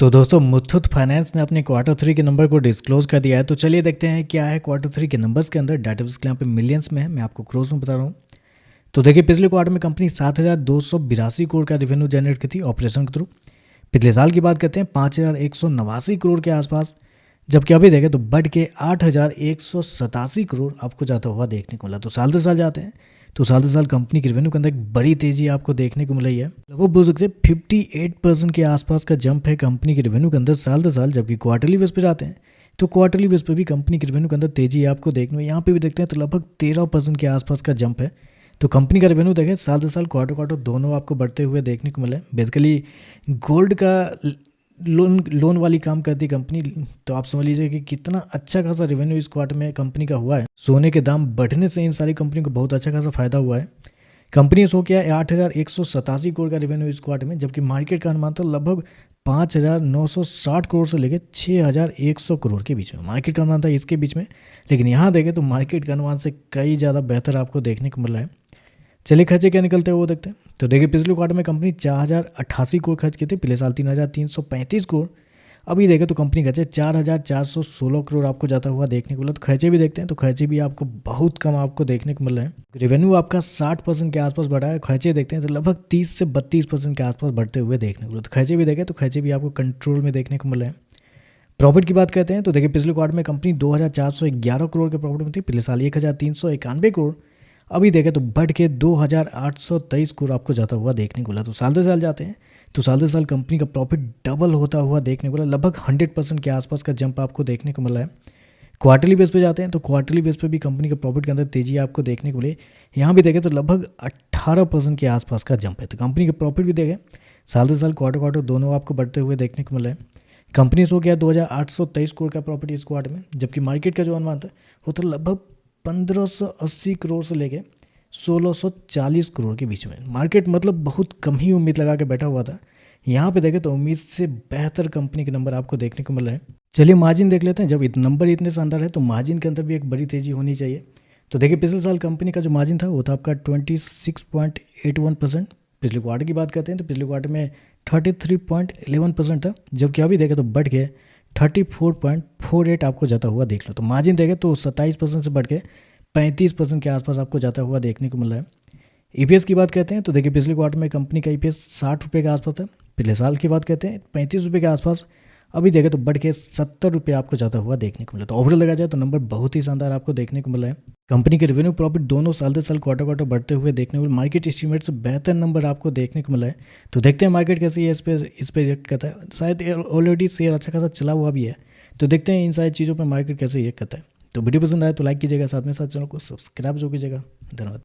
तो दोस्तों मुथूट फाइनेंस ने अपने क्वार्टर थ्री के नंबर को डिस्क्लोज कर दिया है। तो चलिए देखते हैं क्या है क्वार्टर थ्री के नंबर्स के अंदर। डाटाबेस के यहाँ पे मिलियंस में है, मैं आपको क्रोज में बता रहा हूँ। तो देखिए पिछले क्वार्टर में कंपनी 7,282 करोड़ का रेवेन्यू जनरेट की थी ऑपरेशन के थ्रू। पिछले साल की बात करते हैं 5,189 करोड़ के आसपास, जबकि अभी देखें तो बढ़ के 8,187 करोड़ आपको जाता हुआ देखने को मिला। तो साल दर साल जाते हैं तो साल दर साल कंपनी के रेवेन्यू के अंदर एक बड़ी तेजी आपको देखने को मिल रही है। वो बोल सकते हैं 58% के आसपास का जंप है कंपनी के रेवेन्यू के अंदर साल दर साल। जबकि क्वार्टरली बेस पे जाते हैं तो क्वार्टरली बेस पे भी कंपनी के रेवेन्यू के अंदर तेजी आपको देखने में यहाँ पे भी देखते हैं तो लगभग 13% के आसपास का जंप है। तो कंपनी का रेवेन्यू देखें साल दर साल क्वार्टर क्वार्टर दोनों आपको बढ़ते हुए देखने को मिले। बेसिकली गोल्ड का लोन वाली काम करती कंपनी। तो आप समझ लीजिए कि कितना अच्छा खासा रेवेन्यू इस क्वार्टर में कंपनी का हुआ है। सोने के दाम बढ़ने से इन सारी कंपनियों को बहुत अच्छा खासा फायदा हुआ है। कंपनी ने शो किया है 8,187 करोड़ का रेवेन्यू इस क्वार्टर में, जबकि मार्केट का अनुमान था लगभग 5,960 करोड़ से लेकर 6,100 करोड़ के बीच में। मार्केट का अनुमान था इसके बीच में, लेकिन यहाँ देखें तो मार्केट के अनुमान से कई ज़्यादा बेहतर आपको देखने को मिल रहा है। चलिए खर्चे क्या निकलते हैं वो देखते हैं। तो देखिए पिछले क्वार्टर में कंपनी 4,088 करोड़ खर्च किए थे, पिछले साल 3,335 करोड़। अभी देखें तो कंपनी खर्चे 4,416 करोड़ आपको जाता हुआ देखने को मिला। तो खर्चे भी देखते हैं तो खर्चे भी आपको बहुत कम आपको देखने को मिल रहे हैं। रेवेन्यू आपका 60% के आसपास बढ़ा है, खर्चे देखते हैं तो लगभग 30 से 32% के आसपास बढ़ते हुए देखने को मिला। तो खर्चे भी देखें तो खर्चे भी आपको कंट्रोल में देखने को मिल रहे हैं। प्रॉफिट की बात करते हैं तो देखिए पिछले क्वार्टर में कंपनी 2,411 करोड़ के प्रॉफिट में थी, पिछले साल 1,391 करोड़। अभी देखें तो बढ़ के 2,823 करोड़ आपको जाता हुआ देखने को मिला। तो साल दर साल जाते हैं तो साल दर साल कंपनी का प्रॉफिट डबल होता हुआ देखने को मिला, लगभग 100% के आसपास का जंप आपको देखने को मिला है। क्वार्टरली बेस पे जाते हैं तो क्वार्टरली बेस पे भी कंपनी के प्रॉफिट के अंदर तेजी आपको देखने को मिली। यहाँ भी देखें तो लगभग 18% के आसपास का जंप है। तो कंपनी के प्रॉफिट भी देखें साल दर साल क्वार्टर क्वार्टर दोनों आपको बढ़ते हुए देखने को मिला है। कंपनी शो किया 2,823 करोड़ का प्रॉफिट इस क्वार्टर में, जबकि मार्केट का जो अनुमान था वो था लगभग 1,580 करोड़ से लेके 1,640 करोड़ के बीच में। मार्केट मतलब बहुत कम ही उम्मीद लगा के बैठा हुआ था। यहाँ पे देखें तो उम्मीद से बेहतर कंपनी के नंबर आपको देखने को मिल रहे हैं। चलिए मार्जिन देख लेते हैं। जब नंबर इतने शानदार है तो मार्जिन के अंदर भी एक बड़ी तेजी होनी चाहिए। तो देखिए पिछले साल कंपनी का जो मार्जिन था वो था आपका 26.81%। पिछले क्वार्टर की बात करते हैं तो पिछले क्वार्टर में 33.11% था, जबकि अभी देखें तो बढ़ के 34.48 आपको जाता हुआ देख लो। तो मार्जिन देखें तो 27% से बढ़ के 35% के आसपास आपको जाता हुआ देखने को मिल रहा है। ईपीएस की बात करते हैं तो देखिए पिछले क्वार्टर में कंपनी का ईपीएस 60 रुपये के आसपास था, पिछले साल की बात करते हैं 35 रुपये के आसपास। अभी देखें तो बढ़ के 70 रुपये आपको जाता हुआ देखने को मिला। तो ओवरऑल लगा जाए तो नंबर बहुत ही शानदार आपको देखने को मिला है। कंपनी के रेवेन्यू प्रॉफिट दोनों साल दर साल क्वार्टर क्वार्टर बढ़ते हुए देखने को मिले। मार्केट एस्टीमेट से बेहतर नंबर आपको देखने को मिला है। तो देखते हैं मार्केट कैसे है इस पर रिएक्ट करता है। शायद ऑलरेडी शेयर अच्छा खासा चला हुआ भी है, तो देखते हैं इन सारी चीज़ों पर मार्केट कैसे रिएक्ट करता है। तो वीडियो पसंद आए तो लाइक कीजिएगा, साथ में साथ चैनल को सब्सक्राइब जो कीजिएगा। धन्यवाद।